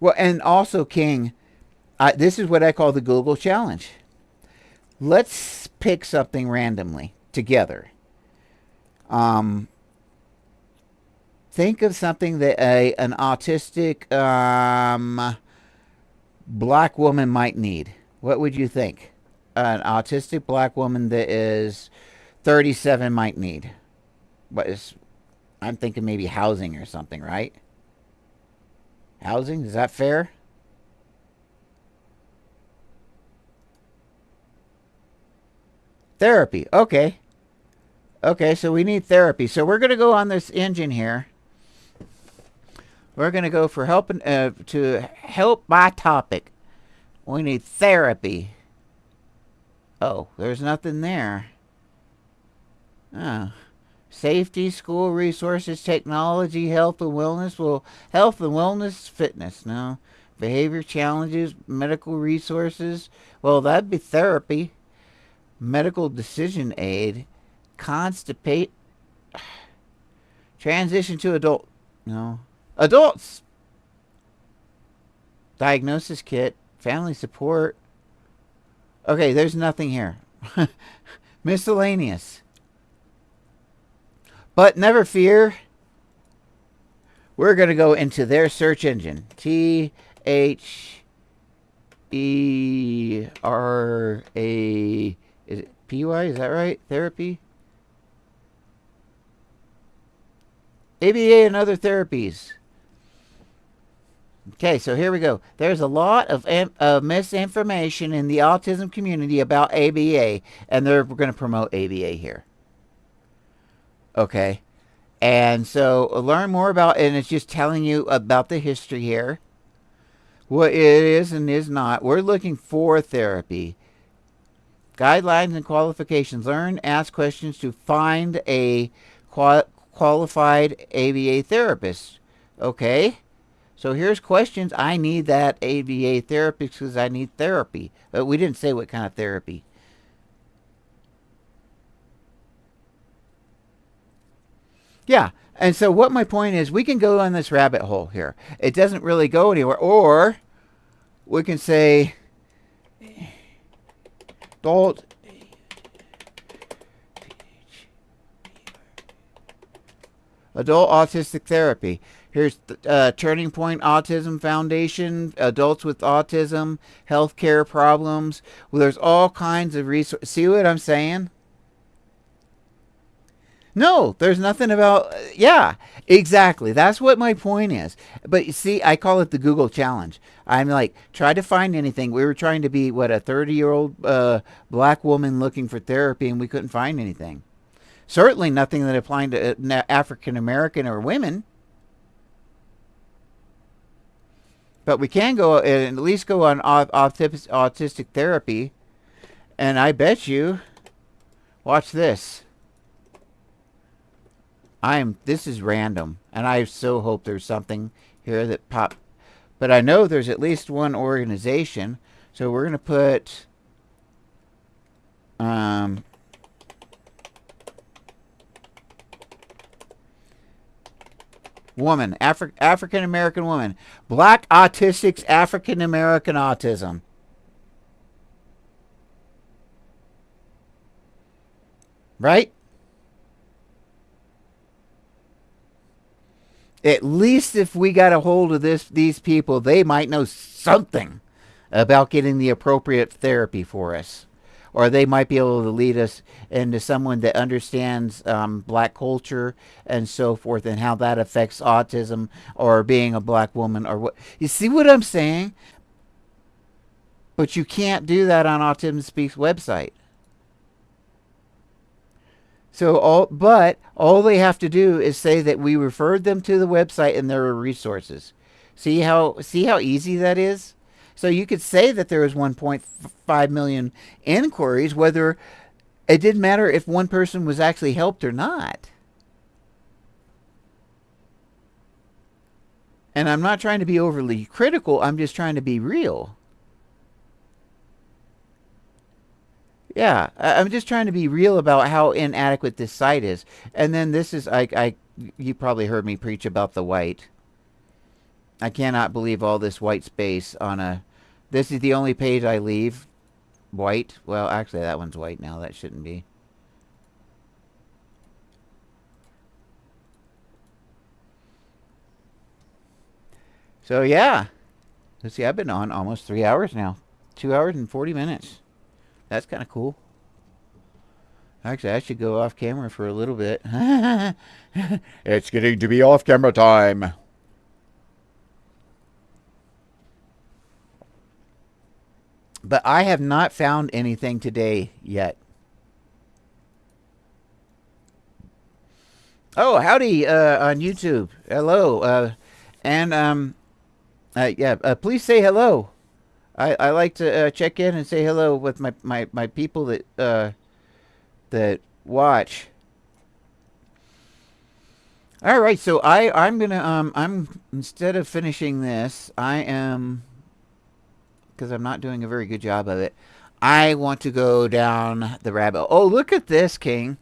Well, and also, King, this is what I call the Google challenge. Let's pick something randomly together. Um, think of something that an autistic black woman might need. What would you think? An autistic black woman that is 37 might need. What is? I'm thinking maybe housing or something, right? Housing, is that fair? Therapy. Okay. Okay, so we need therapy. So we're going to go on this engine here. We're going to go for helping to help my topic. We need therapy. Oh, there's nothing there. Oh. Safety, school resources, technology, health and wellness. Well, health and wellness, fitness. No. Behavior challenges, medical resources. Well, that'd be therapy. Medical decision aid. Constipate. Transition to adult. No. Adults. Diagnosis kit. Family support. Okay, there's nothing here. Miscellaneous. But never fear. We're going to go into their search engine. THERA. Is it PY? Is that right? Therapy? ABA and other therapies. Okay, so here we go. There's a lot of misinformation in the autism community about ABA, and they're going to promote ABA here. Okay, and so learn more about, and it's just telling you about the history here, what it is and is not. We're looking for therapy. Guidelines and qualifications. Learn, ask questions to find a qualified ABA therapist. Okay. So here's questions. I need that ABA therapist because I need therapy. But we didn't say what kind of therapy. Yeah. And so what my point is, we can go on this rabbit hole here. It doesn't really go anywhere. Or we can say adult autistic therapy. Here's Turning Point Autism Foundation, adults with autism, healthcare problems. Well, there's all kinds of resources. See what I'm saying? No, there's nothing about. Yeah, exactly. That's what my point is. But you see, I call it the Google challenge. I'm like, try to find anything. We were trying to be, what, a 30-year-old black woman looking for therapy, and we couldn't find anything. Certainly nothing that applied to African American or women. But we can go and at least go on autistic therapy. And I bet you, watch this. This is random. And I so hope there's something here that pop. But I know there's at least one organization. So we're going to put woman, African American woman, black autistics, African American autism. Right? At least if we got a hold of these people, they might know something about getting the appropriate therapy for us. Or they might be able to lead us into someone that understands black culture and so forth, and how that affects autism or being a black woman or what. You see what I'm saying? But you can't do that on Autism Speaks website. So all they have to do is say that we referred them to the website and there are resources. See how easy that is? So you could say that there was 1.5 million inquiries, whether it didn't matter if one person was actually helped or not. And I'm not trying to be overly critical. I'm just trying to be real. Yeah, I'm just trying to be real about how inadequate this site is. And then this is, you probably heard me preach about the white. I cannot believe all this white space on a. This is the only page I leave white. Well, actually, that one's white now. That shouldn't be. So yeah, let's see. I've been on almost 3 hours now. 2 hours and 40 minutes. That's kind of cool. Actually, I should go off camera for a little bit. It's getting to be off camera time. But I have not found anything today yet. Oh, howdy on YouTube. Hello. And yeah, please say hello. I like to check in and say hello with my people that watch. All right, so I'm gonna I'm instead of finishing this, I am, because I'm not doing a very good job of it. I want to go down the rabbit. Oh, look at this, King.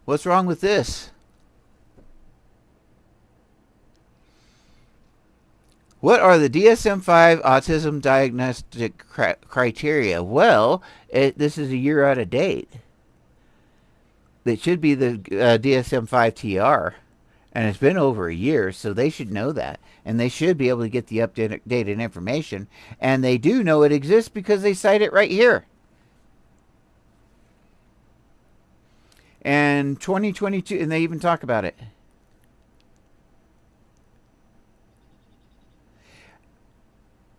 What's wrong with this? What are the DSM-5 autism diagnostic criteria? Well, this is a year out of date. It should be the DSM-5 TR, and it's been over a year, so they should know that, and they should be able to get the updated information, and they do know it exists because they cite it right here. And 2022, and they even talk about it.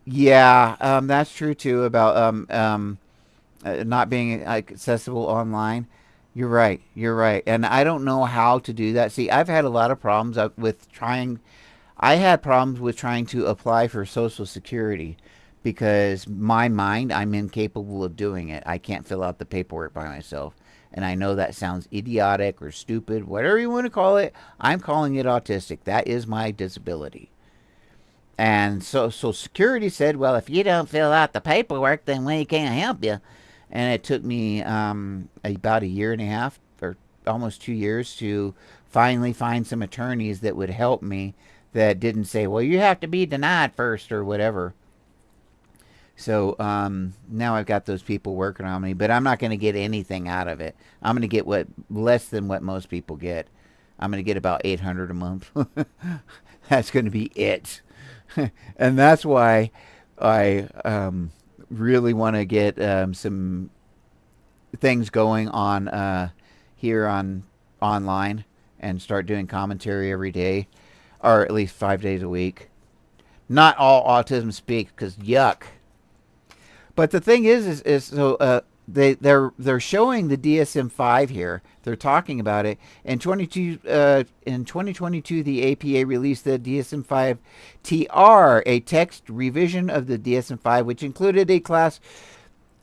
Yeah, that's true too about not being accessible online. You're right. You're right. And I don't know how to do that. See, I've had a lot of problems with trying. I had problems with trying to apply for Social Security because my mind, I'm incapable of doing it. I can't fill out the paperwork by myself. And I know that sounds idiotic or stupid, whatever you want to call it. I'm calling it autistic. That is my disability. And so Social Security said, well, if you don't fill out the paperwork, then we can't help you. And it took me about a year and a half or almost 2 years to finally find some attorneys that would help me that didn't say, well, you have to be denied first or whatever. So now I've got those people working on me, but I'm not going to get anything out of it. I'm going to get less than what most people get. I'm going to get about $800 a month. That's going to be it. And that's why I really want to get some things going on here on online and start doing commentary every day, or at least 5 days a week. Not all Autism Speaks, because yuck. But the thing is so they're showing the DSM-5 here. They're talking about it. In 2022, the APA released the DSM-5 TR, a text revision of the DSM-5, which included a class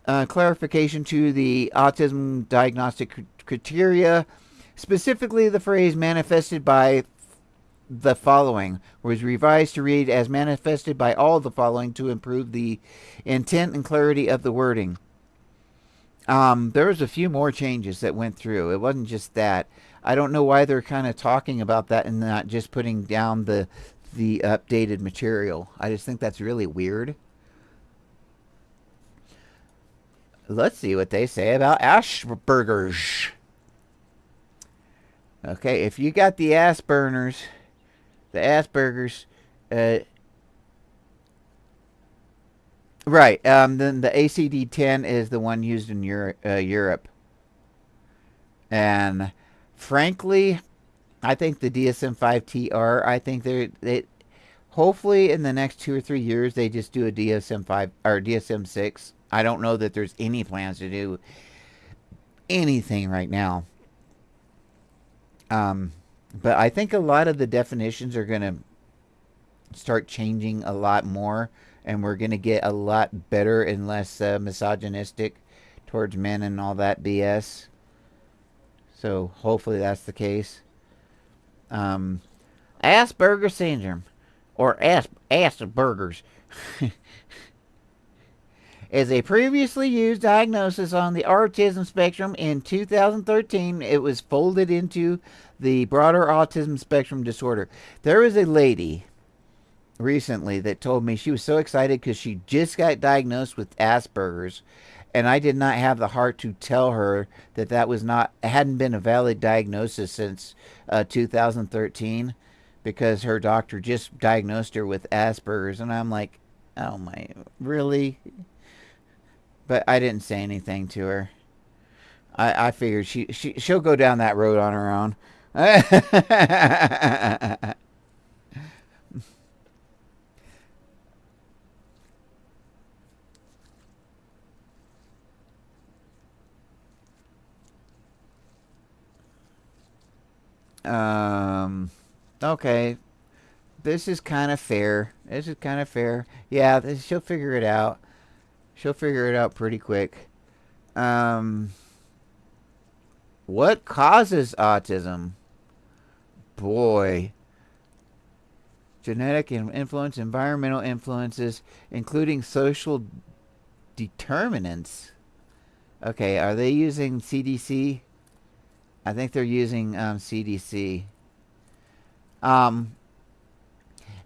clarification to the autism diagnostic criteria. Specifically, the phrase manifested by the following was revised to read as manifested by all the following to improve the intent and clarity of the wording. There was a few more changes that went through. It wasn't just that. I don't know why they're kind of talking about that and not just putting down the updated material. I just think that's really weird. Let's see what they say about Asperger's. Okay, if you got the Asperger's, right, then the ACD-10 is the one used in Europe. And frankly, I think the DSM-5 TR, I think they hopefully in the next 2 or 3 years they just do a DSM-5 or DSM-6. I don't know that there's any plans to do anything right now. But I think a lot of the definitions are going to start changing a lot more, and we're going to get a lot better and less misogynistic towards men and all that BS. So hopefully that's the case. Asperger syndrome, or Asperger's. as a previously used diagnosis on the autism spectrum in 2013. It was folded into the broader autism spectrum disorder. There was a lady recently that told me she was so excited because she just got diagnosed with Asperger's, and I did not have the heart to tell her that that was not hadn't been a valid diagnosis since 2013, because her doctor just diagnosed her with Asperger's, and I'm like, oh my, really? But I didn't say anything to her. I figured she'll go down that road on her own. um, okay, this is kind of fair. This is kind of fair. Yeah, she'll figure it out. She'll figure it out pretty quick. Um, what causes autism? Boy, genetic influence, environmental influences, including social determinants. Okay, are they using CDC? I think they're using CDC. Um,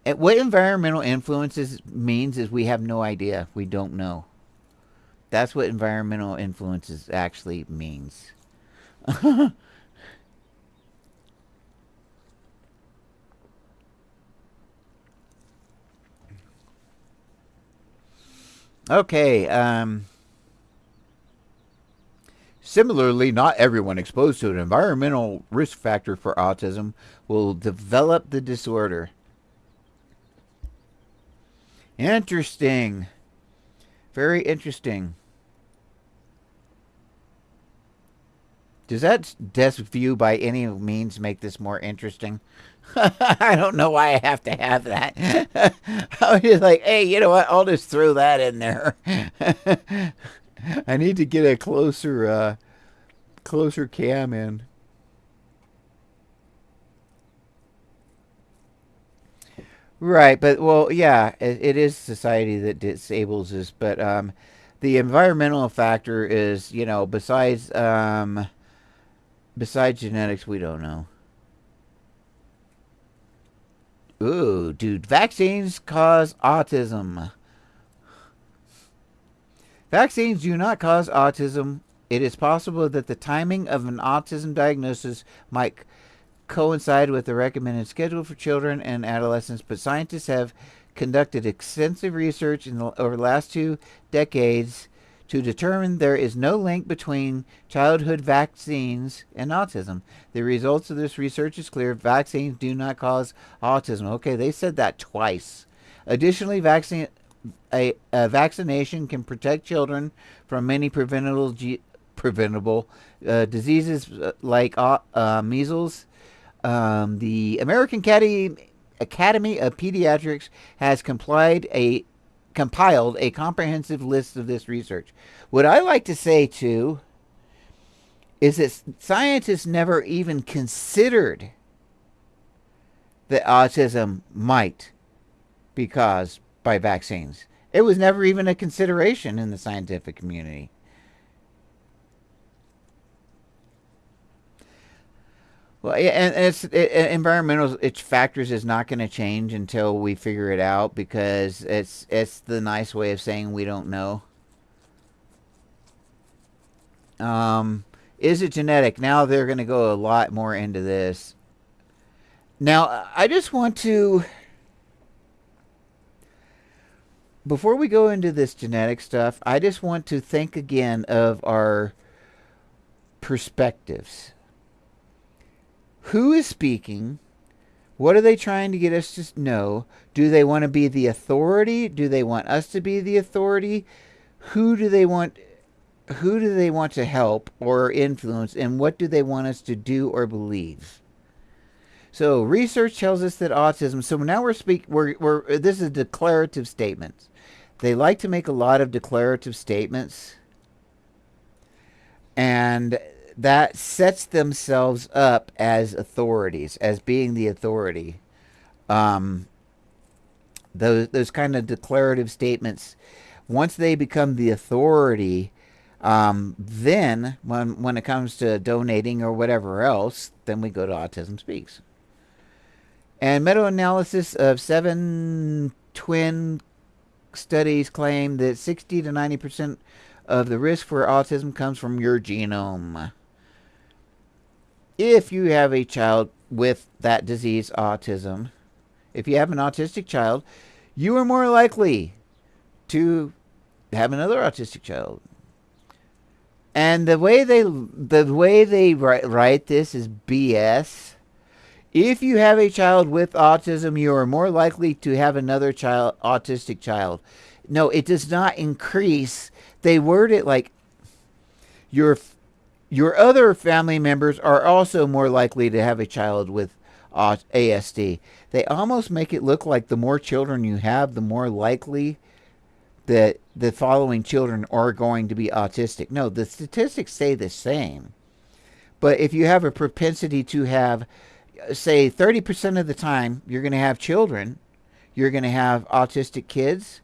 what environmental influences means is we have no idea. We don't know. That's what environmental influences actually means. Okay. Similarly, not everyone exposed to an environmental risk factor for autism will develop the disorder. Interesting. Very interesting. Does that desk view by any means make this more interesting? I don't know why I have to have that. I was just like, hey, you know what? I'll just throw that in there. I need to get a closer cam in. Right, but well, yeah, it is society that disables us, but the environmental factor is, besides genetics, we don't know. Ooh, dude, vaccines cause autism. Vaccines do not cause autism. It is possible that the timing of an autism diagnosis might coincide with the recommended schedule for children and adolescents, but scientists have conducted extensive research over the last 2 decades to determine there is no link between childhood vaccines and autism. The results of this research is clear. Vaccines do not cause autism. Okay, they said that twice. Additionally, a vaccination can protect children from many preventable diseases like measles. The American Academy of Pediatrics has compiled a comprehensive list of this research. What I like to say, too, is that scientists never even considered that autism might be caused by vaccines. It was never even a consideration in the scientific community. Well, and environmental factors is not going to change until we figure it out, because it's the nice way of saying we don't know. Is it genetic? Now they're going to go a lot more into this. Now, I just want to, before we go into this genetic stuff, I just want to think again of our perspectives. Who is speaking? What are they trying to get us to know? Do they want to be the authority? Do they want us to be the authority? Who do they want to help or influence, and what do they want us to do or believe? So research tells us that autism. So now we're this is declarative statements. They like to make a lot of declarative statements, and that sets themselves up as authorities, as being the authority. Those kind of declarative statements. Once they become the authority, then when it comes to donating or whatever else, then we go to Autism Speaks. And meta-analysis of 7 twin studies claim that 60 to 90% of the risk for autism comes from your genome. If you have a child with that disease, autism, if you have an autistic child, you are more likely to have another autistic child. And the way they write this is BS. If you have a child with autism, you are more likely to have another autistic child. No, it does not increase. They word it like your other family members are also more likely to have a child with ASD. They almost make it look like the more children you have, the more likely that the following children are going to be autistic. No, the statistics say the same. But if you have a propensity to have, say, 30% of the time you're going to have children, you're going to have autistic kids,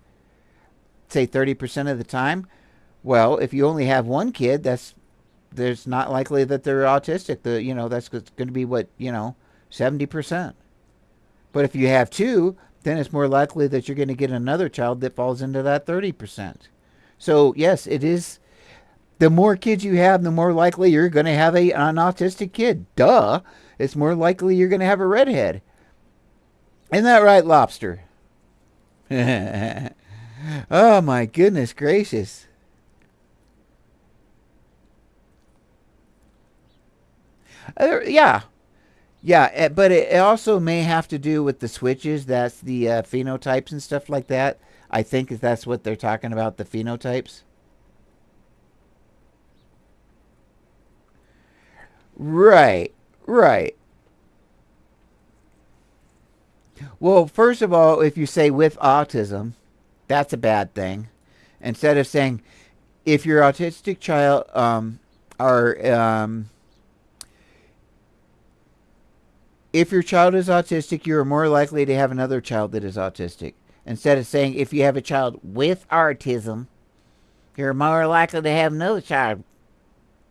say 30% of the time, well, if you only have one kid, there's not likely that they're autistic. That's going to be 70%. But if you have two, then it's more likely that you're going to get another child that falls into that 30%. So, yes, it is. The more kids you have, the more likely you're going to have an autistic kid. Duh. It's more likely you're going to have a redhead. Isn't that right, Lobster? Oh, my goodness gracious. Yeah. Yeah, but it also may have to do with the switches. That's the phenotypes and stuff like that. I think that's what they're talking about, the phenotypes. Right, right. Well, first of all, if you say with autism, that's a bad thing. Instead of saying if your autistic child are if your child is autistic, you are more likely to have another child that is autistic. Instead of saying if you have a child with autism, you're more likely to have another child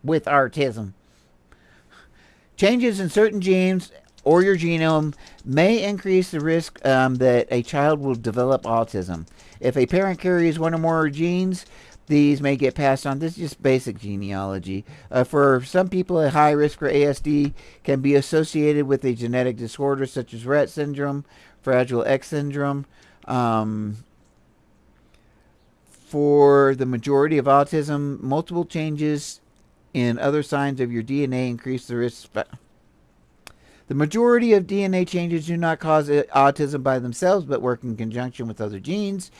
with autism. Changes in certain genes or your genome may increase the risk that a child will develop autism. If a parent carries one or more genes, these may get passed on. This is just basic genealogy. For some people, a high risk for ASD can be associated with a genetic disorder such as Rett syndrome, Fragile X syndrome. For the majority of autism, multiple changes in other signs of your DNA increase the risk. The majority of DNA changes do not cause autism by themselves, but work in conjunction with other genes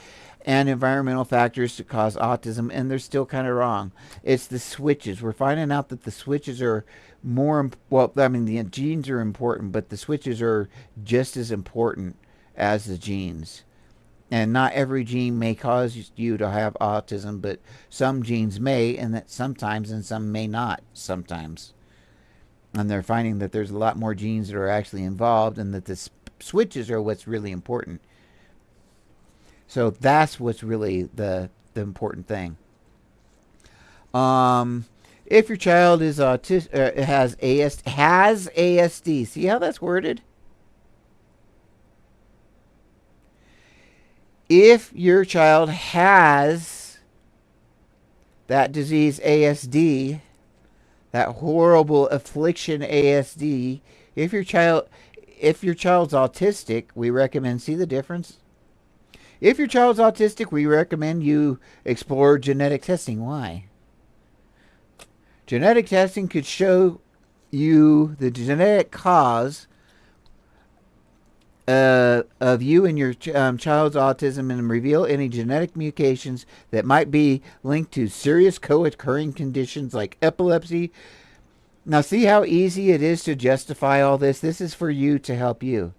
and environmental factors to cause autism, and they're still kind of wrong. It's the switches. We're finding out that the switches are the genes are important, but the switches are just as important as the genes. And not every gene may cause you to have autism, but some genes may, and that sometimes, and some may not sometimes. And they're finding that there's a lot more genes that are actually involved, and that the switches are what's really important. So that's what's really the important thing. If your child is autistic, has ASD, see how that's worded? If your child has that disease ASD, that horrible affliction ASD, if your child's autistic, we recommend, see the difference? If your child's autistic, we recommend you explore genetic testing. Why? Genetic testing could show you the genetic cause of you and your child's autism and reveal any genetic mutations that might be linked to serious co-occurring conditions like epilepsy. Now, see how easy it is to justify all this? This is for you to help you.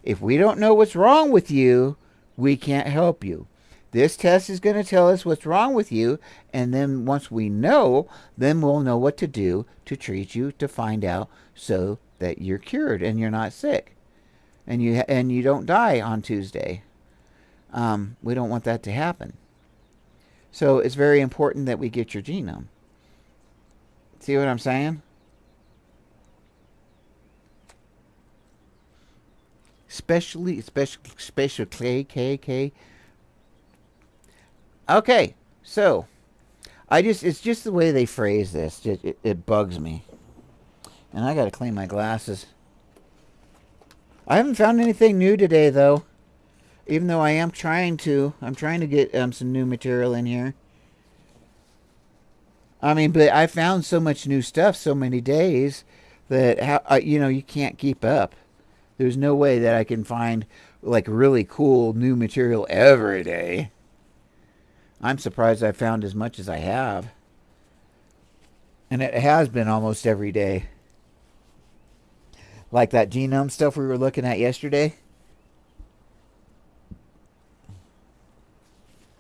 If we don't know what's wrong with you, we can't help you. This test is going to tell us what's wrong with you, and then once we know, then we'll know what to do to treat you, to find out so that you're cured and you're not sick. And you don't die on Tuesday. We don't want that to happen. So it's very important that we get your genome. See what I'm saying? Special K. Okay, so it's just the way they phrase this. It bugs me, and I got to clean my glasses. I haven't found anything new today, though. Even though I'm trying to get some new material in here. I mean, but I found so much new stuff so many days that you can't keep up. There's no way that I can find like really cool new material every day. I'm surprised I found as much as I have. And it has been almost every day. Like that genome stuff we were looking at yesterday.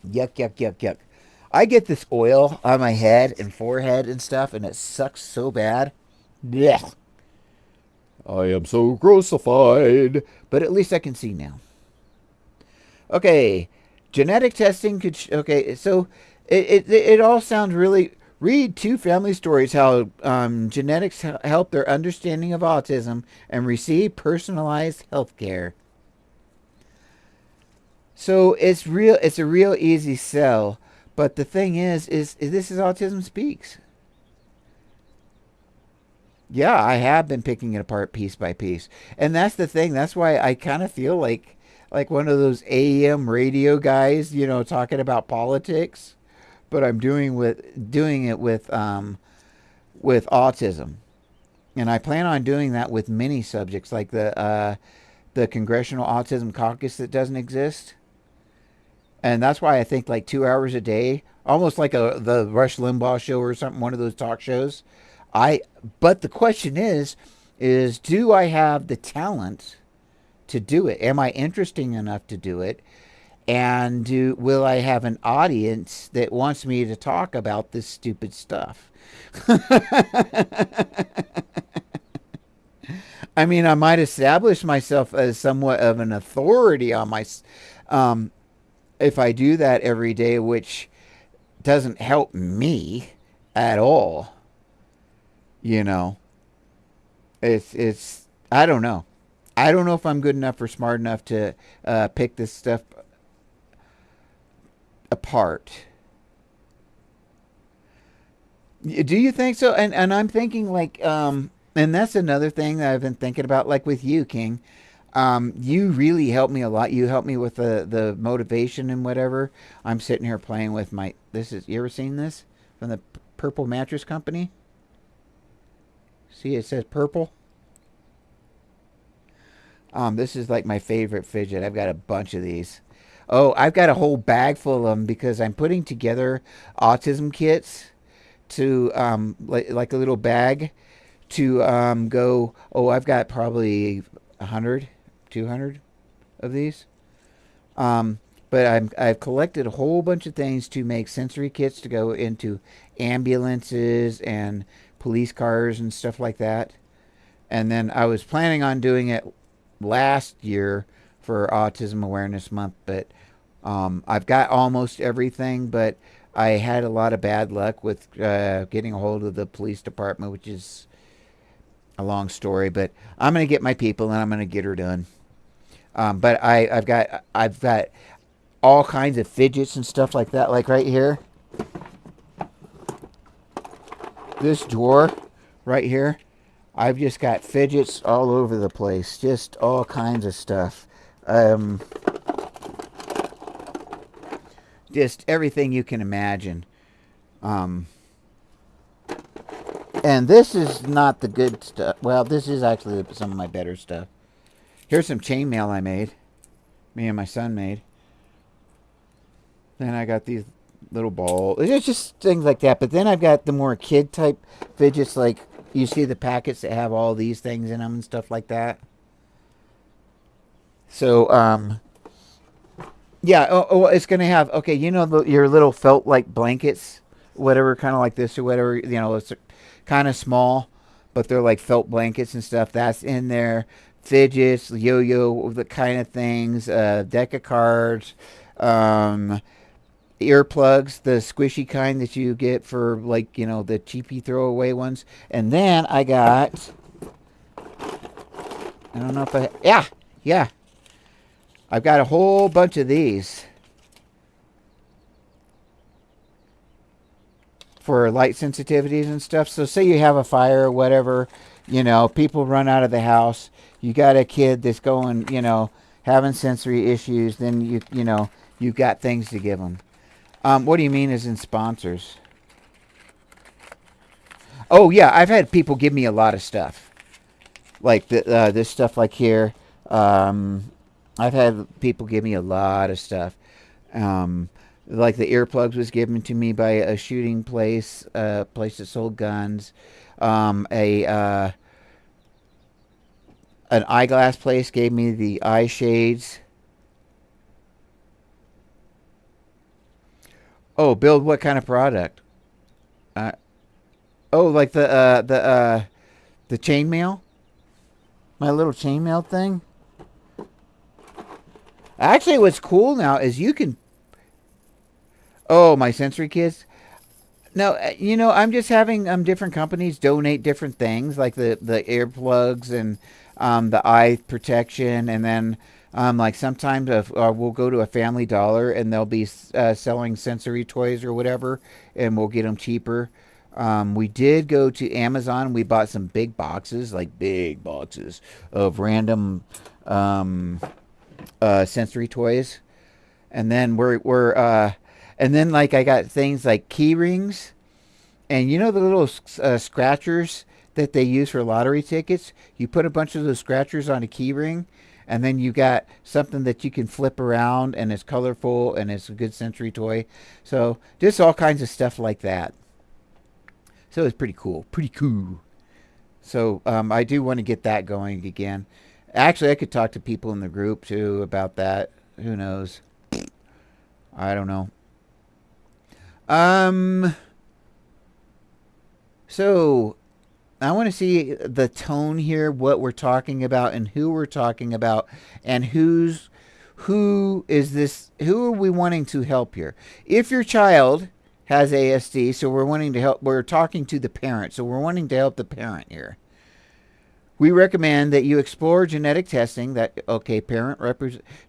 Yuck, yuck, yuck, yuck. I get this oil on my head and forehead and stuff, and it sucks so bad. Blech. I am so grossified. But at least I can see now. Okay. Genetic testing could. Okay, so it all sounds really. Read two family stories how genetics help their understanding of autism and receive personalized health care. So it's real. It's a real easy sell. But the thing is this is Autism Speaks. Yeah, I have been picking it apart piece by piece, and that's the thing. That's why I kind of feel like one of those AM radio guys, talking about politics. But I'm doing it with autism, and I plan on doing that with many subjects, like the Congressional Autism Caucus that doesn't exist. And that's why I think like 2 hours a day, almost like the Rush Limbaugh show or something, one of those talk shows. I but the question is do I have the talent to do it? Am I interesting enough to do it? And will I have an audience that wants me to talk about this stupid stuff? I mean, I might establish myself as somewhat of an authority on um, if I do that every day, which doesn't help me at all. You know, it's I don't know. I don't know if I'm good enough or smart enough to pick this stuff apart. Do you think so? And I'm thinking like and that's another thing that I've been thinking about, like with you, King. You really helped me a lot. You helped me with the motivation and whatever. I'm sitting here playing with my. This is, you ever seen this from the Purple Mattress Company? See, it says purple. This is like my favorite fidget. I've got a bunch of these. Oh, I've got a whole bag full of them because I'm putting together autism kits to like a little bag to go. Oh, I've got probably 100, 200 of these. Um, but I've collected a whole bunch of things to make sensory kits to go into ambulances and police cars and stuff like that. And then I was planning on doing it last year for Autism Awareness Month, but I've got almost everything, but I had a lot of bad luck with getting a hold of the police department, which is a long story. But I'm gonna get my people and I'm gonna get her done. But I've got all kinds of fidgets and stuff like that. Like right here, this drawer right here, I've just got fidgets all over the place, just all kinds of stuff. Just everything you can imagine. Um, and this is not the good stuff. Well, this is actually some of my better stuff. Here's some chainmail I made. Me and my son made. Then I got these little balls. It's just things like that. But then I've got the more kid type fidgets, like you see the packets that have all these things in them and stuff like that. So, yeah. Oh, it's gonna have, okay. Your little felt like blankets, whatever, kind of like this or whatever. It's kind of small, but they're like felt blankets and stuff. That's in there. Fidgets, yo-yo, the kind of things. Deck of cards. earplugs, the squishy kind that you get for, like, the cheapy throwaway ones. And then I got, I don't know if yeah, I've got a whole bunch of these for light sensitivities and stuff. So say you have a fire or whatever, people run out of the house. You got a kid that's going, having sensory issues. Then you've got things to give them. What do you mean as in sponsors? Oh yeah, I've had people give me a lot of stuff, like this stuff like here. I've had people give me a lot of stuff. Um, like the earplugs was given to me by a shooting place, a place that sold guns. A An eyeglass place gave me the eye shades. Oh, build what kind of product? Uh, oh, like the chainmail, my little chainmail thing. Actually, what's cool now is you can. Oh, my sensory kits. No, I'm just having different companies donate different things, like the earplugs and the eye protection, and then like sometimes we'll go to a Family Dollar and they'll be selling sensory toys or whatever, and we'll get them cheaper. We did go to Amazon. We bought some big boxes of random um, sensory toys, and then and then like I got things like key rings, and the little scratchers that they use for lottery tickets. You put a bunch of those scratchers on a key ring, and then you got something that you can flip around, and it's colorful, and it's a good sensory toy. So just all kinds of stuff like that. So it's pretty cool. Pretty cool. So I do want to get that going again. Actually, I could talk to people in the group too about that. Who knows? I don't know. Um. So I want to see the tone here, what we're talking about, and who we're talking about, and who is this? Who are we wanting to help here? If your child has ASD, so we're wanting to help. We're talking to the parent, so we're wanting to help the parent here. We recommend that you explore genetic testing.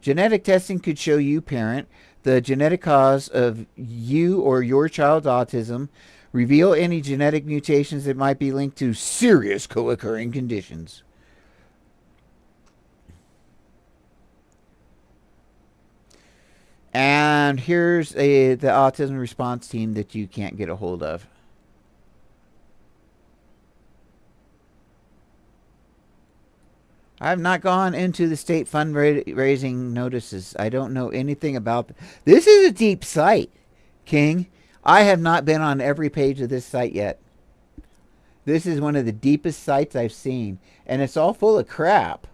Genetic testing could show you, parent, the genetic cause of you or your child's autism, reveal any genetic mutations that might be linked to serious co-occurring conditions. And here's the autism response team that you can't get a hold of. I have not gone into the state fundraising notices. I don't know anything about this. Is a deep site, King. I have not been on every page of this site yet. This is one of the deepest sites I've seen, and it's all full of crap.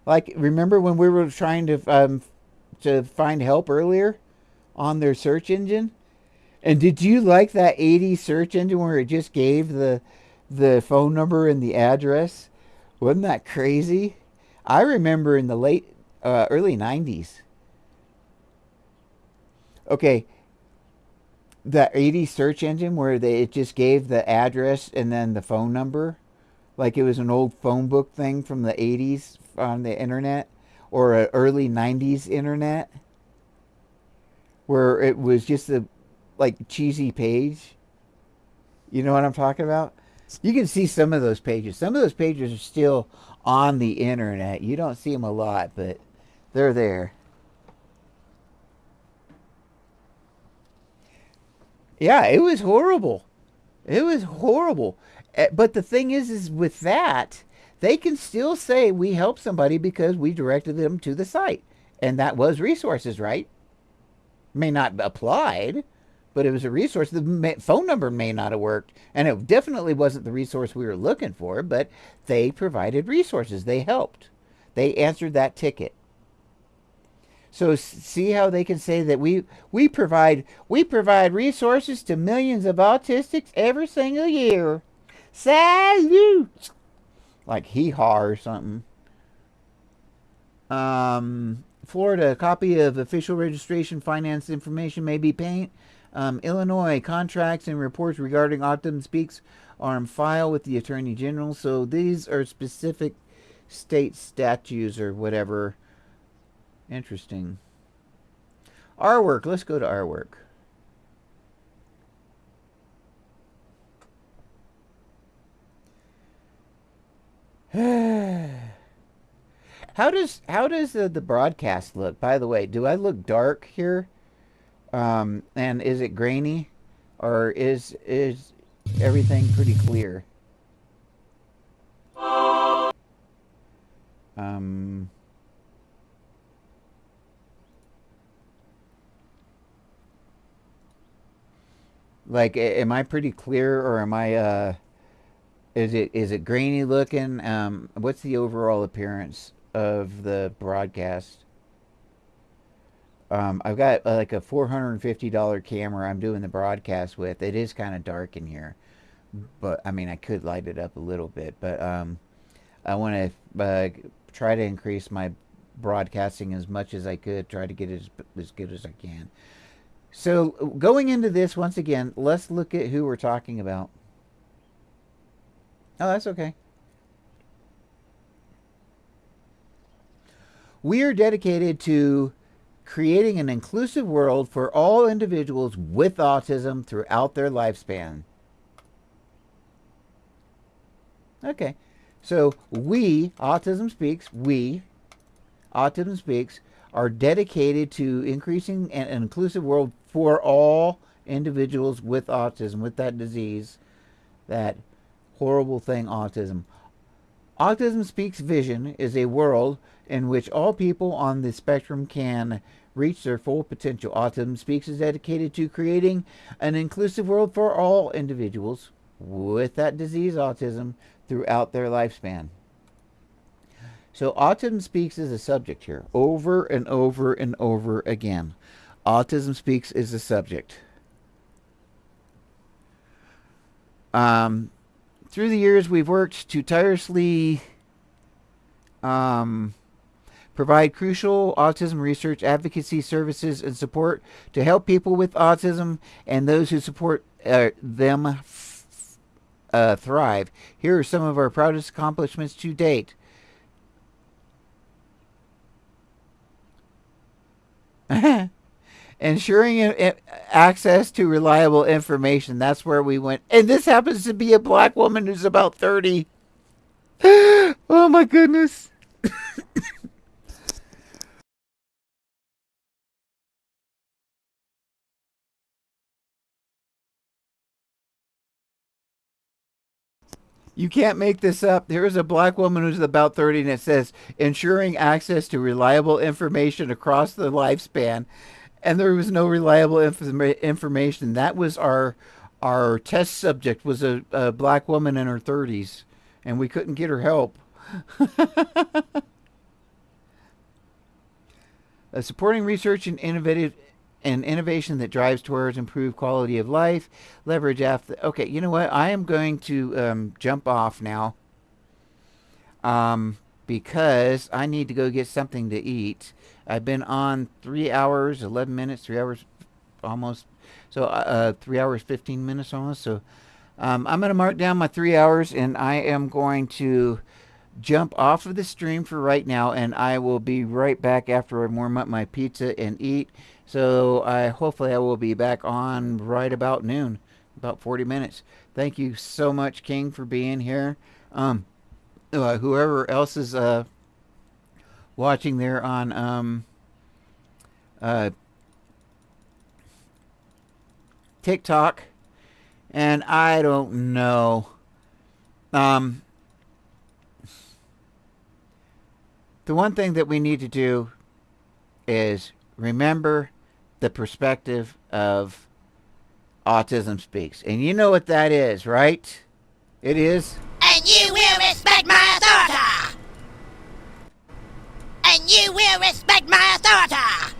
Like, remember when we were trying to find help earlier on their search engine? And did you like that 80 search engine where it just gave the phone number and the address? Wasn't that crazy? I remember in the early 90s. Okay, that 80 search engine where it just gave the address and then the phone number, like it was an old phone book thing from the 80s on the internet, or an early 90s internet, where it was just a like cheesy page. You know what I'm talking about? You can see some of those pages. Some of those pages are still on the internet. You don't see them a lot, but they're there. Yeah, it was horrible. It was horrible. But the thing is with that, they can still say we helped somebody because we directed them to the site. And that was resources, right? May not have applied, but it was a resource. The phone number may not have worked, and it definitely wasn't the resource we were looking for, but they provided resources. They helped. They answered that ticket. So see how they can say that we provide resources to millions of autistics every single year. Salute, like hee haw or something. Florida, a copy of official registration finance information may be obtained. Illinois, contracts and reports regarding Autism Speaks are on file with the Attorney General. So these are specific state statutes or whatever. Interesting. Our work. Let's go to our work. How does the broadcast look? By the way, do I look dark here? And is it grainy, or is everything pretty clear? Um, like, am I pretty clear, or am I is it grainy looking? What's the overall appearance of the broadcast? I've got like a $450 camera I'm doing the broadcast with. It is kind of dark in here, but I mean I could light it up a little bit. But I want to try to increase my broadcasting as much as I could. Try to get it as good as I can. So going into this once again, let's look at who we're talking about. Oh, that's okay. We are dedicated to creating an inclusive world for all individuals with autism throughout their lifespan. Okay. So Autism Speaks, are dedicated to increasing an inclusive world for all individuals with autism, with that disease, that horrible thing, autism. Autism Speaks' vision is a world in which all people on the spectrum can reach their full potential. Autism Speaks is dedicated to creating an inclusive world for all individuals with that disease, autism, throughout their lifespan. So Autism Speaks is a subject here, over and over and over again. Autism Speaks is a subject. Through the years, we've worked to tirelessly provide crucial autism research, advocacy services, and support to help people with autism and those who support them thrive. Here are some of our proudest accomplishments to date. Ensuring access to reliable information. That's where we went. And this happens to be a black woman who's about 30. Oh my goodness. You can't make this up. There is a black woman who's about 30 and it says ensuring access to reliable information across the lifespan. And there was no reliable information. That was our test subject was a black woman in her 30s, and we couldn't get her help. Supporting research and innovation that drives towards improved quality of life, leverage after. Okay, you know what? I am going to jump off now because I need to go get something to eat. I've been on 3 hours, 11 minutes, 3 hours almost. So 3 hours, 15 minutes almost. So I'm going to mark down my 3 hours and I am going to jump off of the stream for right now. And I will be right back after I warm up my pizza and eat. So hopefully I will be back on right about noon, about 40 minutes. Thank you so much, King, for being here. Whoever else is watching there on TikTok, and I don't know. The one thing that we need to do is remember the perspective of Autism Speaks. And you know what that is, right? It is. And you will respect my authority. And you will respect my authority.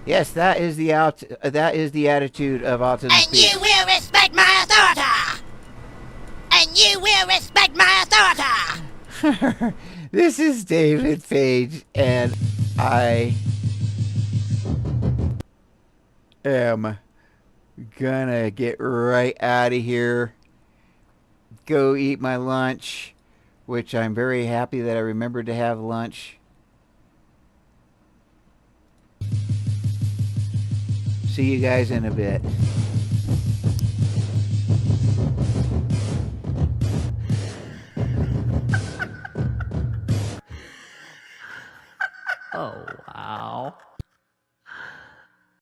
Yes, that is the attitude of Autism And Speaks. you will respect my authority. And you will respect my authority. This is David Page, and I am gonna get right out of here, go eat my lunch, which I'm very happy that I remembered to have lunch. See you guys in a bit. Oh, wow.